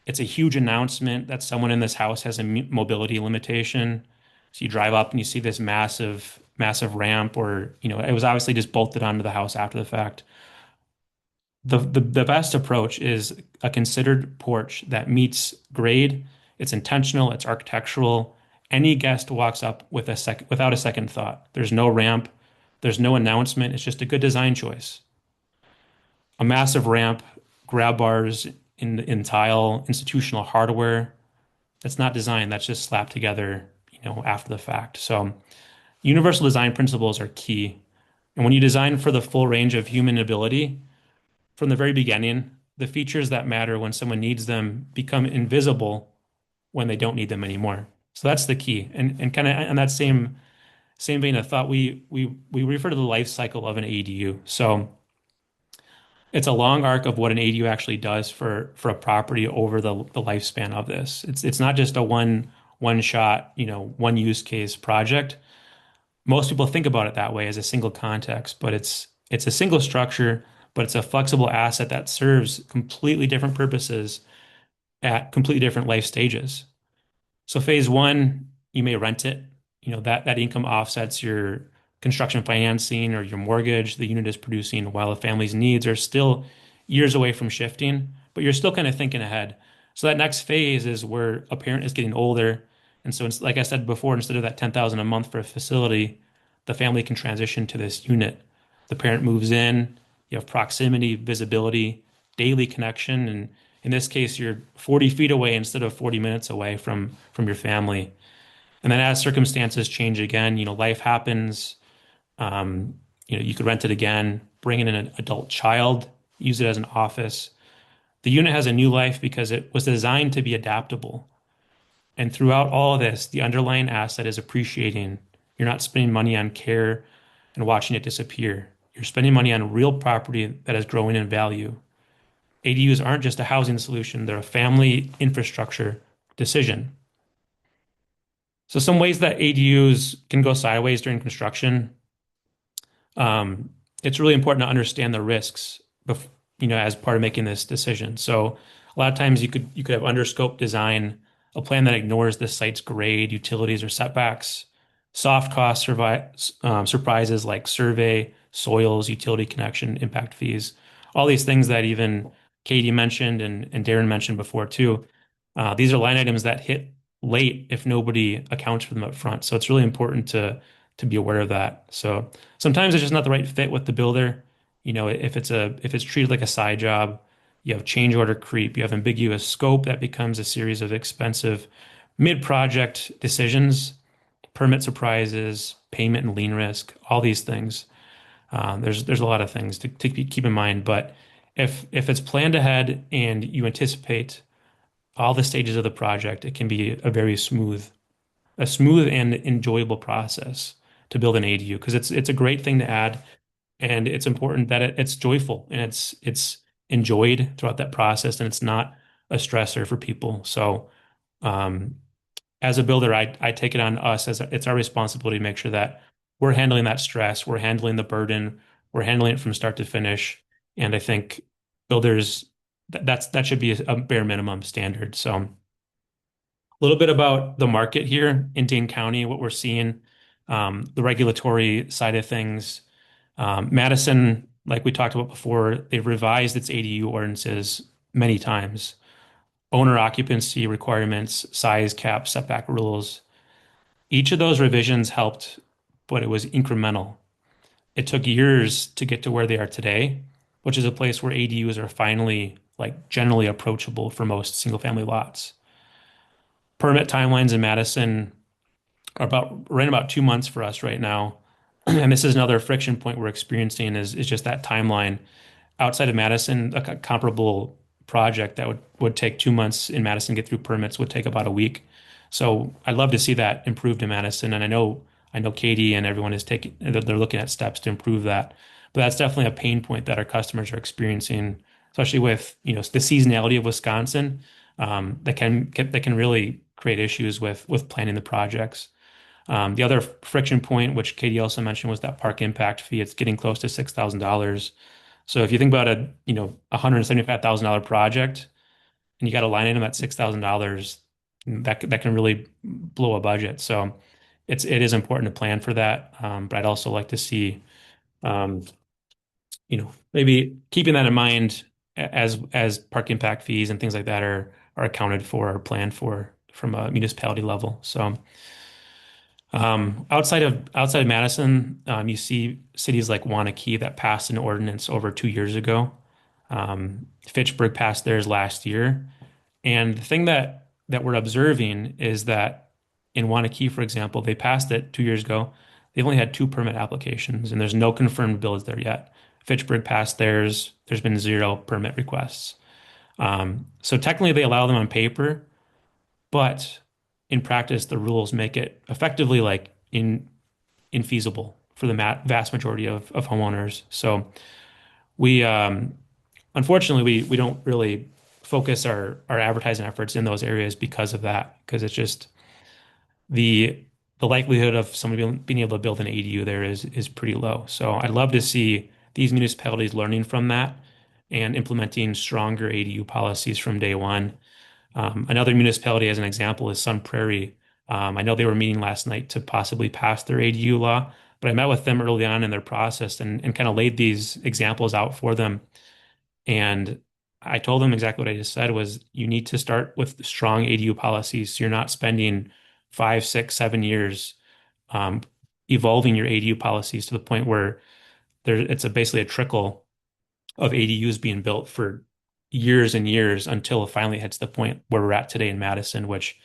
It's a huge announcement that someone in this house has a mobility limitation. So you drive up and you see this massive ramp, or, it was obviously just bolted onto the house after the fact. The best approach is a considered porch that meets grade. It's intentional, it's architectural. Any guest walks up without a second thought. There's no ramp, there's no announcement. It's just a good design choice. A massive ramp, grab bars in tile, institutional hardware. That's not design, that's just slapped together, after the fact. So universal design principles are key. And when you design for the full range of human ability, from the very beginning, the features that matter when someone needs them become invisible when they don't need them anymore. So that's the key. And kind of on that same vein of thought, we refer to the life cycle of an ADU. So it's a long arc of what an ADU actually does for a property over the lifespan of this. It's not just a one shot, one use case project. Most people think about it that way as a single context, but it's a single structure, but it's a flexible asset that serves completely different purposes at completely different life stages. So phase one, you may rent it. That income offsets your construction financing or your mortgage the unit is producing while the family's needs are still years away from shifting, but you're still kind of thinking ahead. So that next phase is where a parent is getting older. And so it's like I said before, instead of that 10,000 a month for a facility, the family can transition to this unit. The parent moves in, you have proximity, visibility, daily connection, and in this case, you're 40 feet away instead of 40 minutes away from your family. And then as circumstances change again, life happens. You could rent it again, bring in an adult child, use it as an office. The unit has a new life because it was designed to be adaptable. And throughout all of this, the underlying asset is appreciating. You're not spending money on care and watching it disappear. You're spending money on real property that is growing in value. ADUs aren't just a housing solution, they're a family infrastructure decision. So some ways that ADUs can go sideways during construction, it's really important to understand the risks, as part of making this decision. So a lot of times you could have underscope design, a plan that ignores the site's grade, utilities, or setbacks. Soft cost surprises like survey, soils, utility connection, impact fees, all these things that even Katie mentioned and Darrin mentioned before too. These are line items that hit late if nobody accounts for them up front. So it's really important to be aware of that. So sometimes it's just not the right fit with the builder. If it's treated like a side job, you have change order creep, you have ambiguous scope that becomes a series of expensive mid-project decisions, permit surprises, payment and lien risk, all these things. There's a lot of things to keep in mind, but if it's planned ahead and you anticipate all the stages of the project, it can be a smooth and enjoyable process to build an ADU because it's a great thing to add, and it's important that it's joyful and it's enjoyed throughout that process, and it's not a stressor for people. So, as a builder, I take it on us as it's our responsibility to make sure that we're handling that stress, we're handling the burden, we're handling it from start to finish. And I think builders that should be a bare minimum standard. So a little bit about the market here in Dane County, what we're seeing, the regulatory side of things. Madison, like we talked about before, they've revised its ADU ordinances many times. Owner occupancy requirements, size cap, setback rules. Each of those revisions helped, but it was incremental. It took years to get to where they are today, which is a place where ADUs are finally like generally approachable for most single family lots. Permit timelines in Madison are right about 2 months for us right now. and this is another friction point we're experiencing is just that timeline. Outside of Madison, a comparable project that would take 2 months in Madison to get through permits would take about a week. So I'd love to see that improved in Madison, and I know Katie and everyone is taking they're looking at steps to improve that. But that's definitely a pain point that our customers are experiencing, especially with the seasonality of Wisconsin, that can really create issues with planning the projects. The other friction point, which Katie also mentioned, was that park impact fee. It's getting close to $6,000. So if you think about a $175,000 project and you got a line item at $6,000, that can really blow a budget. So it is important to plan for that. But I'd also like to see um, maybe keeping that in mind as park impact fees and things like that are accounted for or planned for from a municipality level. So outside of Madison, you see cities like Wanakee that passed an ordinance over 2 years ago. Fitchburg passed theirs last year. And the thing that we're observing is that in Wanakee, for example, they passed it 2 years ago. They've only had two permit applications, and there's no confirmed builds there yet. Fitchburg passed theirs. There's been zero permit requests. So technically, they allow them on paper, but in practice, the rules make it effectively like infeasible for the vast majority of homeowners. So we unfortunately we don't really focus our advertising efforts in those areas because of that, because it's just the likelihood of somebody being able to build an ADU there is pretty low. So I'd love to see these municipalities learning from that and implementing stronger ADU policies from day one. Another municipality, as an example, is Sun Prairie. I know they were meeting last night to possibly pass their ADU law, but I met with them early on in their process and kind of laid these examples out for them. And I told them exactly what I just said was you need to start with strong ADU policies. So you're not spending 5, 6, 7 years um, evolving your ADU policies to the point where it's basically a trickle of ADUs being built for years and years until it finally hits the point where we're at today in Madison, which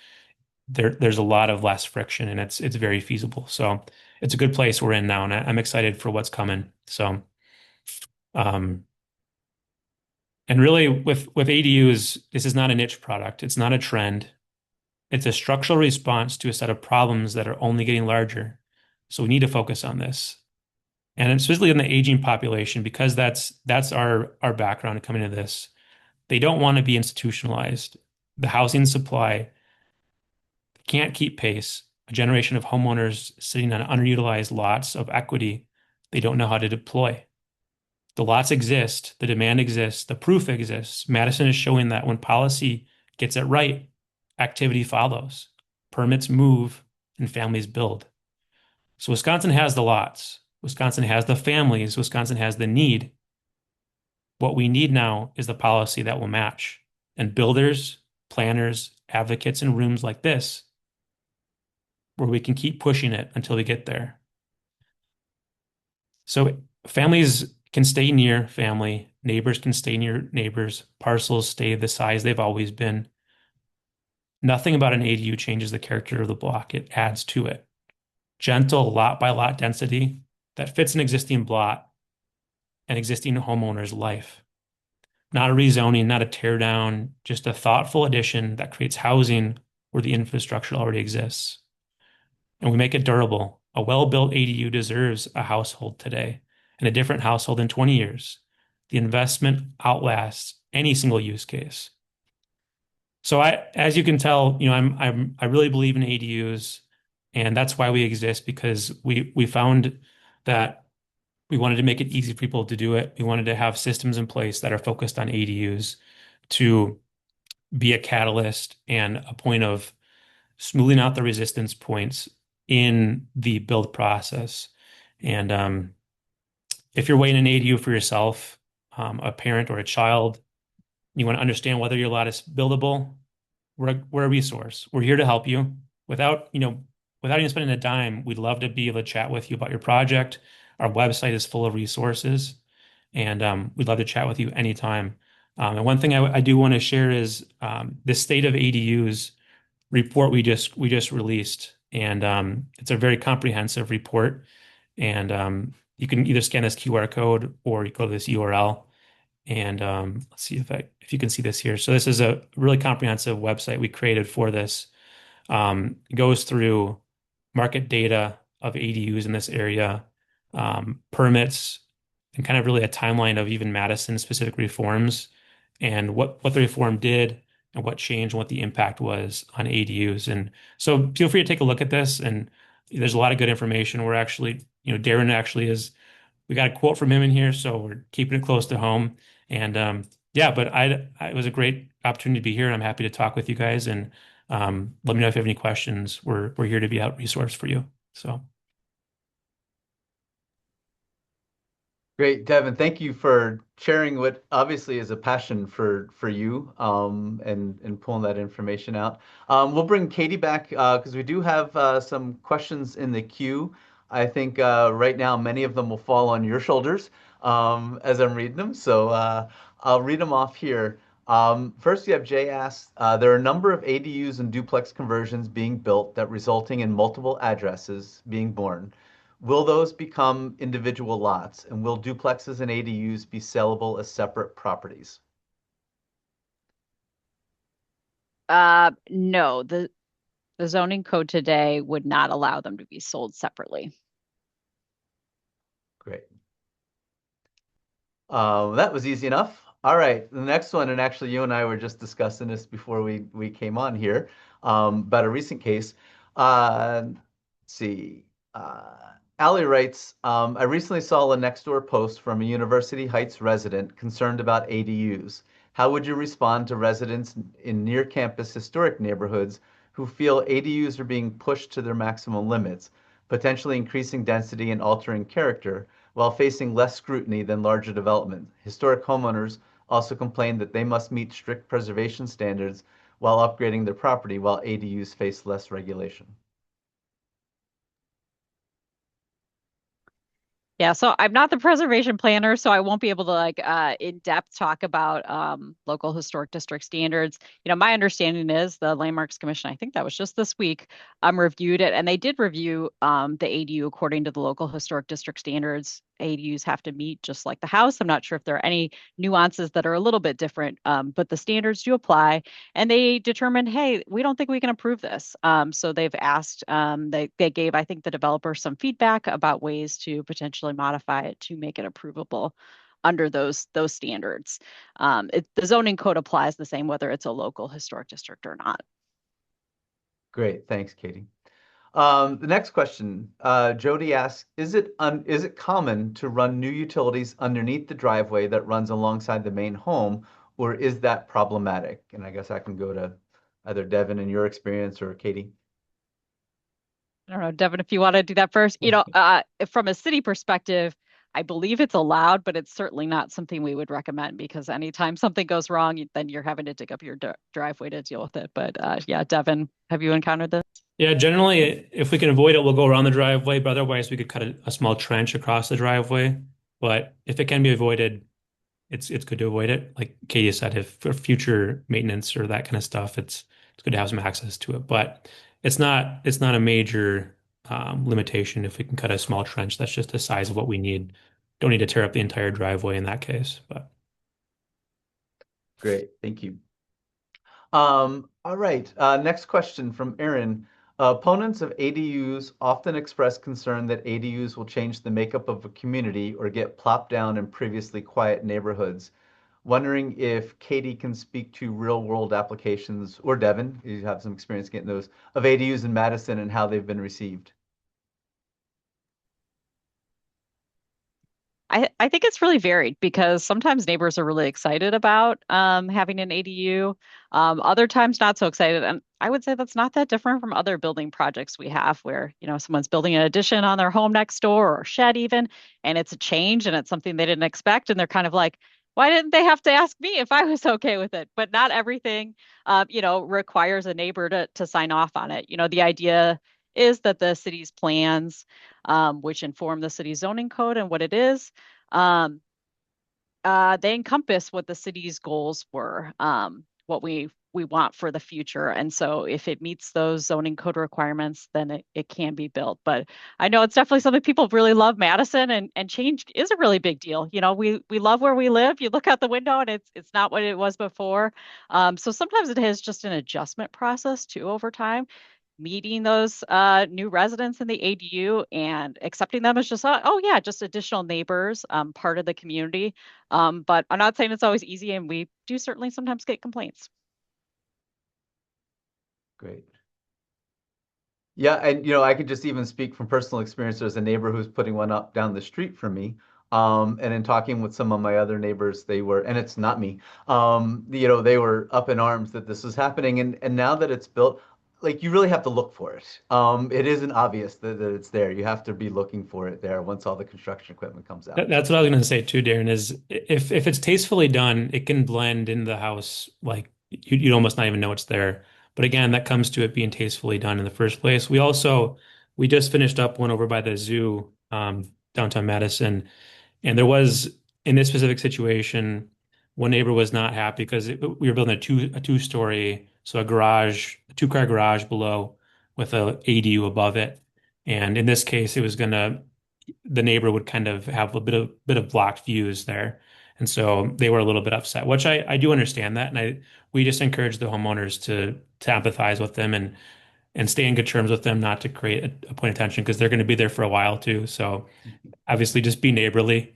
there's a lot of less friction and it's very feasible. So it's a good place we're in now, and I'm excited for what's coming. So, um, and really with ADUs, this is not a niche product. It's not a trend. It's a structural response to a set of problems that are only getting larger. So we need to focus on this. And especially in the aging population, because that's our background coming to this. They don't want to be institutionalized. The housing supply can't keep pace. A generation of homeowners sitting on underutilized lots of equity they don't know how to deploy. The lots exist, the demand exists, the proof exists. Madison is showing that when policy gets it right, activity follows. Permits move and families build. So Wisconsin has the lots. Wisconsin has the families. Wisconsin has the need. What we need now is the policy that will match. And builders, planners, advocates in rooms like this, where we can keep pushing it until we get there. So families can stay near family, neighbors can stay near neighbors, parcels stay the size they've always been. Nothing about an ADU changes the character of the block. It adds to it. Gentle lot by lot density that fits an existing block and existing homeowner's life. Not a rezoning, not a tear down, just a thoughtful addition that creates housing where the infrastructure already exists. And we make it durable. A well-built ADU deserves a household today and a different household in 20 years. The investment outlasts any single use case. So as you can tell, I really believe in ADUs, and that's why we exist, because we found that we wanted to make it easy for people to do it. We wanted to have systems in place that are focused on ADUs to be a catalyst and a point of smoothing out the resistance points in the build process. And if you're waiting an ADU for yourself, a parent or a child, you want to understand whether your lot is buildable, we're a resource. We're here to help you without even spending a dime. We'd love to be able to chat with you about your project. Our website is full of resources, and we'd love to chat with you anytime. And one thing I do want to share is the state of ADUs report we just released, and it's a very comprehensive report. And you can either scan this QR code or you go to this URL. And let's see if you can see this here. So this is a really comprehensive website we created for this. It goes through market data of ADUs in this area, permits, and kind of really a timeline of even Madison specific reforms and what the reform did and what changed and what the impact was on ADUs. And so feel free to take a look at this. And there's a lot of good information. We're actually, Darrin actually we got a quote from him in here, so we're keeping it close to home. And yeah, but it was a great opportunity to be here, and I'm happy to talk with you guys. And let me know if you have any questions. We're here to be a resource for you. So. Great, Devin. Thank you for sharing what obviously is a passion for you and pulling that information out. We'll bring Katie back because we do have some questions in the queue. I think right now many of them will fall on your shoulders as I'm reading them. So I'll read them off here. First, you have Jay asks, there are a number of ADUs and duplex conversions being built that resulting in multiple addresses being born. Will those become individual lots, and will duplexes and ADUs be sellable as separate properties? No, the zoning code today would not allow them to be sold separately. Great. That was easy enough. All right, the next one, and actually you and I were just discussing this before we came on here about a recent case. Let's see. Allie writes, I recently saw a Nextdoor post from a University Heights resident concerned about ADUs. How would you respond to residents in near campus historic neighborhoods who feel ADUs are being pushed to their maximum limits, potentially increasing density and altering character, while facing less scrutiny than larger development? Historic homeowners also complain that they must meet strict preservation standards while upgrading their property, while ADUs face less regulation. Yeah, so I'm not the preservation planner, so I won't be able to in depth talk about local historic district standards. My understanding is the Landmarks Commission, I think that was just this week, reviewed it, and they did review the ADU according to the local historic district standards. ADUs have to meet just like the house. I'm not sure if there are any nuances that are a little bit different, but the standards do apply. And they determined, hey, we don't think we can approve this. So they've asked, they gave, I think, the developer some feedback about ways to potentially modify it to make it approvable under those standards. The zoning code applies the same whether it's a local historic district or not. Great, thanks, Katie. The next question, Jody asks, is it common to run new utilities underneath the driveway that runs alongside the main home, or is that problematic? And I guess I can go to either Devin in your experience or Katie. I don't know, Devin, if you want to do that first. From a city perspective, I believe it's allowed, but it's certainly not something we would recommend because anytime something goes wrong, then you're having to dig up your driveway to deal with it. But yeah, Devin, have you encountered this? Yeah, generally, if we can avoid it, we'll go around the driveway, but otherwise we could cut a small trench across the driveway. But if it can be avoided, it's good to avoid it. Like Katie said, if for future maintenance or that kind of stuff, it's good to have some access to it. But it's not a major limitation if we can cut a small trench. That's just the size of what we need. Don't need to tear up the entire driveway in that case. But Great, thank you. All right, next question from Aaron. Opponents of ADUs often express concern that ADUs will change the makeup of a community or get plopped down in previously quiet neighborhoods. Wondering if Katie can speak to real-world applications, or Devin, you have some experience getting those, of ADUs in Madison and how they've been received. I think it's really varied because sometimes neighbors are really excited about having an ADU. Other times not so excited. And I would say that's not that different from other building projects we have where, someone's building an addition on their home next door or shed even, and it's a change and it's something they didn't expect. And they're kind of like, why didn't they have to ask me if I was okay with it? But not everything, requires a neighbor to sign off on it. The idea is that the city's plans, which inform the city zoning code and what it is, they encompass what the city's goals were, what we we want for the future. And so if it meets those zoning code requirements, then it can be built. But I know it's definitely something people really love Madison, and change is a really big deal. We love where we live. You look out the window and it's not what it was before. So sometimes it is just an adjustment process too over time, meeting those new residents in the ADU and accepting them as just, oh yeah, just additional neighbors, part of the community. But I'm not saying it's always easy, and we do certainly sometimes get complaints. Great. Yeah, and I could just even speak from personal experience. There's a neighbor who's putting one up down the street from me. And in talking with some of my other neighbors, and it's not me, they were up in arms that this was happening. And now that it's built, like you really have to look for it. It isn't obvious that it's there. You have to be looking for it there once all the construction equipment comes out. That's what I was going to say too, Darren, is if it's tastefully done, it can blend in the house like you'd almost not even know it's there. But again, that comes to it being tastefully done in the first place. We just finished up one over by the zoo, downtown Madison, and there was, in this specific situation, one neighbor was not happy because we were building a two-story, so a two-car garage below with a ADU above it. And in this case, the neighbor would kind of have a bit of blocked views there. And so they were a little bit upset, which I do understand that. And we just encourage the homeowners to empathize with them and stay in good terms with them, not to create a point of tension because they're going to be there for a while too. So obviously just be neighborly.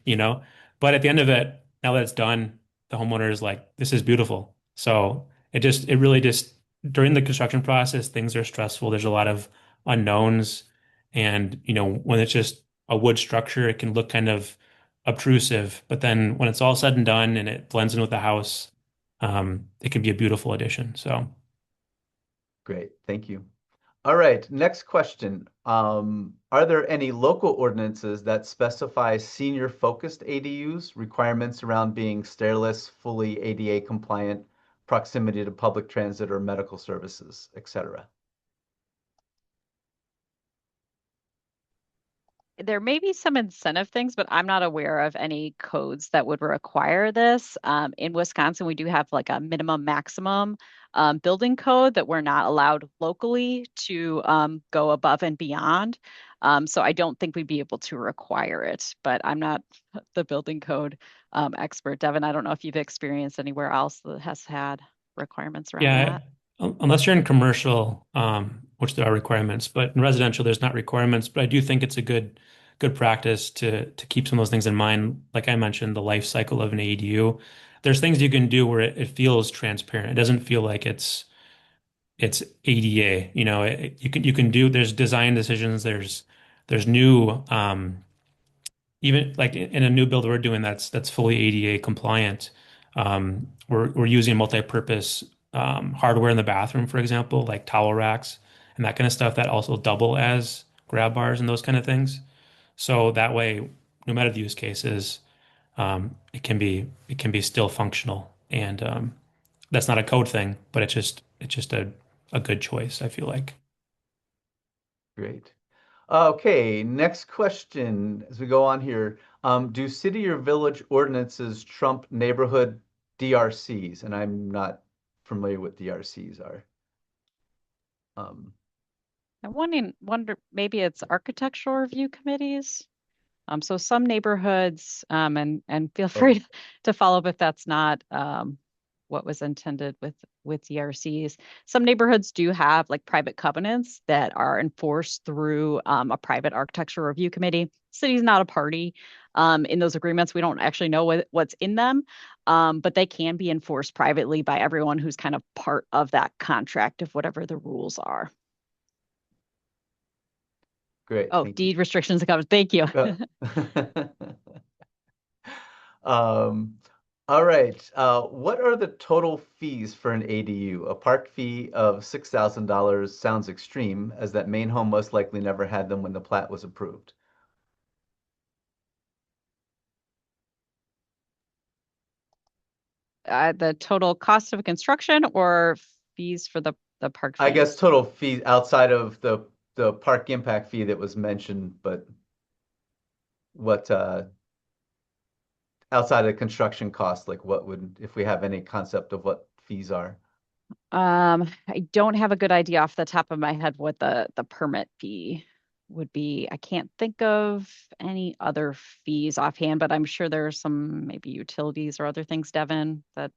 But at the end of it, now that it's done, the homeowner is like, this is beautiful. So it really just, during the construction process, things are stressful. There's a lot of unknowns. And, when it's just a wood structure, it can look kind of obtrusive. But then when it's all said and done and it blends in with the house, it can be a beautiful addition. So. Great, thank you. All right, next question. Are there any local ordinances that specify senior-focused ADUs, requirements around being stairless, fully ADA compliant, proximity to public transit or medical services, etc.? There may be some incentive things, but I'm not aware of any codes that would require this. In Wisconsin, we do have like a minimum maximum building code that we're not allowed locally to go above and beyond. So I don't think we'd be able to require it, but I'm not the building code expert. Devin, I don't know if you've experienced anywhere else that has had requirements around Yeah, that. unless you're in commercial, which there are requirements, but in residential, there's not requirements. But I do think it's a good practice to keep some of those things in mind. Like I mentioned, the life cycle of an ADU. There's things you can do where it feels transparent. It doesn't feel like it's ADA. You can do. There's design decisions. There's new even like in a new build we're doing that's fully ADA compliant. We're using multi-purpose hardware in the bathroom, for example, like towel racks and that kind of stuff that also double as grab bars and those kind of things. So that way, no matter the use cases, it can be still functional, and that's not a code thing, but it's just a good choice, I feel like. Great. Okay, next question as we go on here. Do city or village ordinances trump neighborhood DRCs? And I'm not familiar what DRCs are. Um, I wonder maybe it's architectural review committees. So some neighborhoods, and feel oh, free to follow up if that's not what was intended with DRCs. Some neighborhoods do have like private covenants that are enforced through a private architectural review committee. City's not a party in those agreements. We don't actually know what's in them, but they can be enforced privately by everyone who's kind of part of that contract of whatever the rules are. great, Oh, thank you. deed restrictions and covenants. Thank you. Uh, Um, all right. What are the total fees for an ADU? A park fee of $6,000 sounds extreme, as that main home most likely never had them when the plat was approved. The total cost of construction or fees for the park I guess fees? total fee outside of the park impact fee that was mentioned, but what outside of construction costs, like what would, if we have any concept of what fees are? I don't have a good idea off the top of my head what the permit fee would be. I can't think of any other fees offhand, but I'm sure there's some maybe utilities or other things, Devin, that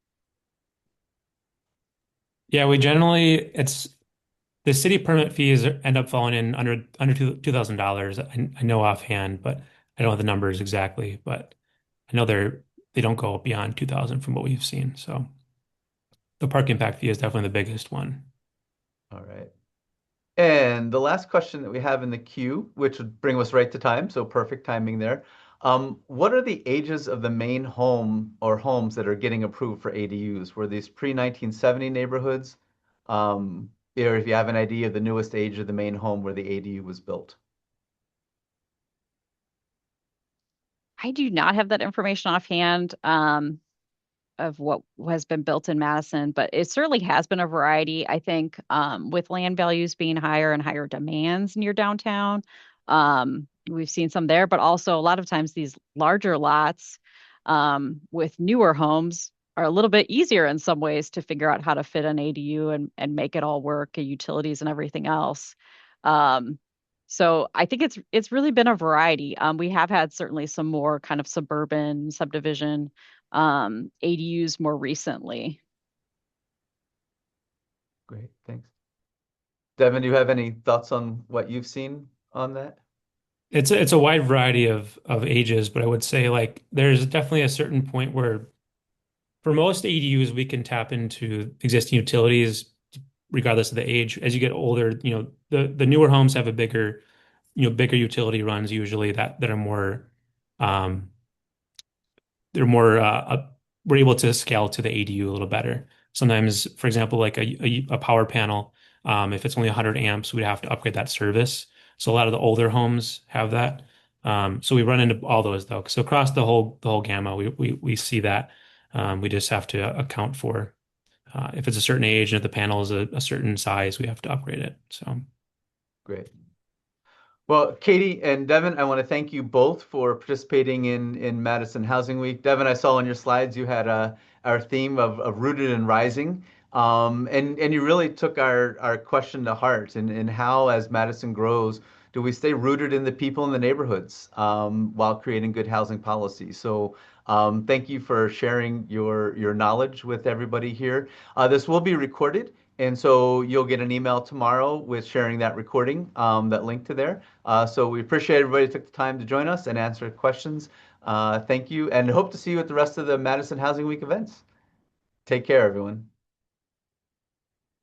Yeah, we generally it's the city permit fees end up falling in under $2,000. I know offhand, but I don't have the numbers exactly, but I know they don't go beyond 2,000 from what we've seen. So the park impact fee is definitely the biggest one. All right. And the last question that we have in the queue, which would bring us right to time, so perfect timing there. What are the ages of the main home or homes that are getting approved for ADUs? Were these pre-1970 neighborhoods? Or if you have an idea of the newest age of the main home where the ADU was built? I do not have that information offhand. Of what has been built in Madison, but it certainly has been a variety. I think with land values being higher and higher demands near downtown, we've seen some there, but also a lot of times these larger lots with newer homes are a little bit easier in some ways to figure out how to fit an ADU and make it all work, utilities and everything else. Um, so I think it's really been a variety. We have had certainly some more kind of suburban subdivision ADUs more recently. Great, thanks. Devin, do you have any thoughts on what you've seen on that? It's a wide variety of ages, but I would say like there's definitely a certain point where for most ADUs we can tap into existing utilities regardless of the age. As you get older, the newer homes have a bigger utility runs usually that are more um they're more we're able to scale to the ADU a little better. Sometimes, for example, like a power panel, if it's only 100 amps, we'd have to upgrade that service. So a lot of the older homes have that. So we run into all those though. So across the whole gamma, we see that. We just have to account for if it's a certain age and if the panel is a certain size, we have to upgrade it. So Great. Well, Katie and Devin, I want to thank you both for participating in Madison Housing Week. Devin, I saw on your slides you had our theme of rooted and rising, and you really took our question to heart and how, as Madison grows, do we stay rooted in the people in the neighborhoods while creating good housing policy? So, thank you for sharing your knowledge with everybody here. This will be recorded. And so you'll get an email tomorrow with sharing that recording, that link to there. So we appreciate everybody who took the time to join us and answer questions. Thank you, and hope to see you at the rest of the Madison Housing Week events. Take care, everyone.